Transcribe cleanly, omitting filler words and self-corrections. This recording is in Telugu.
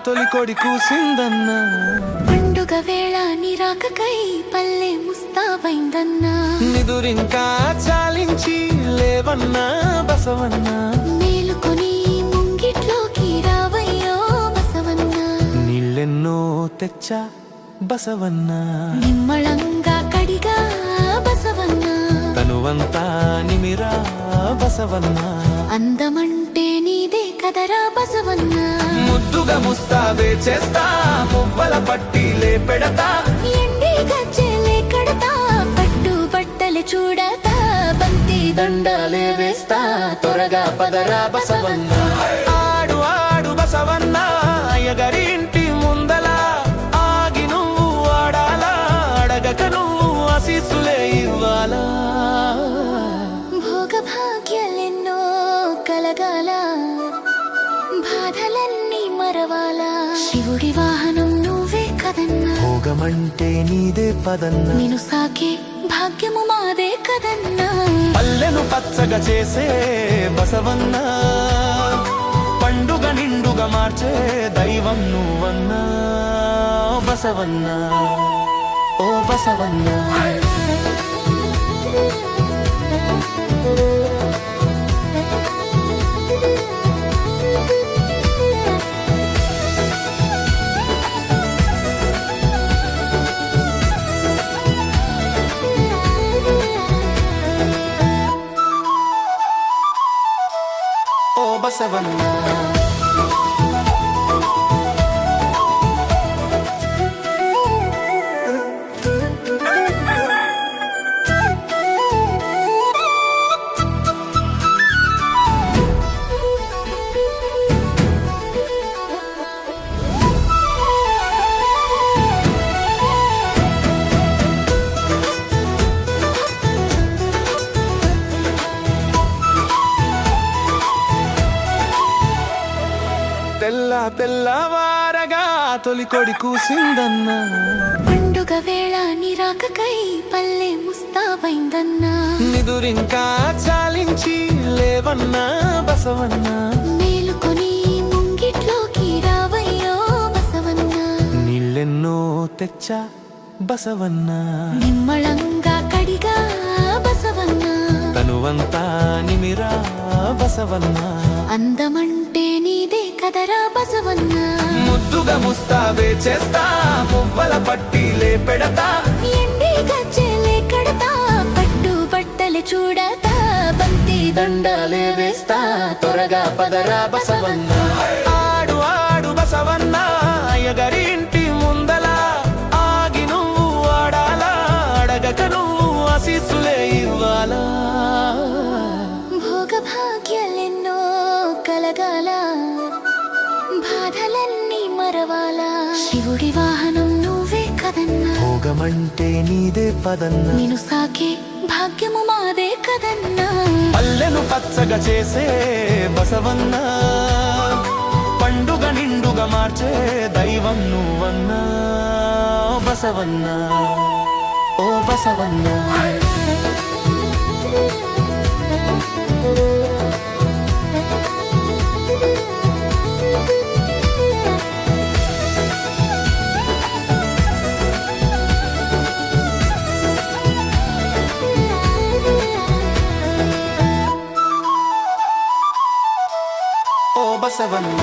తొలి కొడి కూసిందన్న పండుగ వేళ నిరాకకై పల్లె ముస్తాబైందన్న నిదురింకా చాలించి లేవన్నా బసవన్న మేలుకొని ముంగిట్లోకి రావయ్యో బసవన్న నీళ్ళెన్నో తెచ్చా బసవన్న నిమ్మళంగా కడిగా బసవన్న తనువంతా నిమిరా బసవన్న అందమంటే నీదే కదరా బసవన్న ముద్దుగా ముస్తాబే చేస్తా మువ్వల పట్టీలే పెడతా ఎండి గజ్జెలే కడతా పట్టు బట్టలు చూడతా బంతి దండాలే వేస్తా త్వరగా పదరా బసవన్న ఆడు ఆడు బసవన్న అయ్యగారి ఇంటి ముందల ఆగి నువ్వు ఆడాలా అడగక నువ్వు ఆశీస్సులే ఇవ్వాలా భోగ భాగ్యాలెన్నో కలగాల బాధలన్నీ మరవాలా శివుడి వాహనం నువ్వే కదన్నా భోగమంటే నీదే పదన్న నేను సాకే భాగ్యము మాదే కదన్నా పల్లెను పచ్చగా చేసే బసవన్న పండుగ నిండుగా మార్చే దైవం నువ్వన్నా బసవన్న ఓ బసవన్న ఓ బసవన్న తెల్లవారగా తొలి కొడి కూసిందన్న పండుగ వేళ నిరాకకై పల్లె ముస్తాబైందన్న నిదురింకా చాలించి లేవన్నా బసవన్న మేలుకొని ముంగిట్లోకి రావయ్యో బసవన్న నీళ్ళెన్నో తెచ్చా బసవన్న నిమ్మళంగా కడిగా బసవన్న తనువంతా నిమిరా బసవన్న అందమంటే నీదే కదరా బసవన్న ముద్దుగా ముస్తాబే చేస్తా మువ్వల పట్టీలే పెడతా ఎండి గజ్జెలే కడతా పట్టు బట్టలు చూడతా బంతి దండాలే వేస్తా త్వరగా పదరా బసవన్న ఆడు ఆడు బసవన్న అయ్యగారి ఇంటి ముందల ఆగి నువ్వు ఆడాలా అడగక నువ్వు ఆశీస్సులే ఇవ్వాలా భోగ భాగ్యాలెన్నో కలగాల బాధలన్నీ మరవాలా శివుడి వాహనం నువ్వే కదన్నా భోగమంటే నీదే పదన్న నేను సాకే భాగ్యము మాదే కదన్నా పల్లెను పచ్చగా చేసే బసవన్న పండుగ నిండుగా మార్చే దైవం నువ్వన్నా బసవన్న ఓ బసవన్న ఓ బసవన్న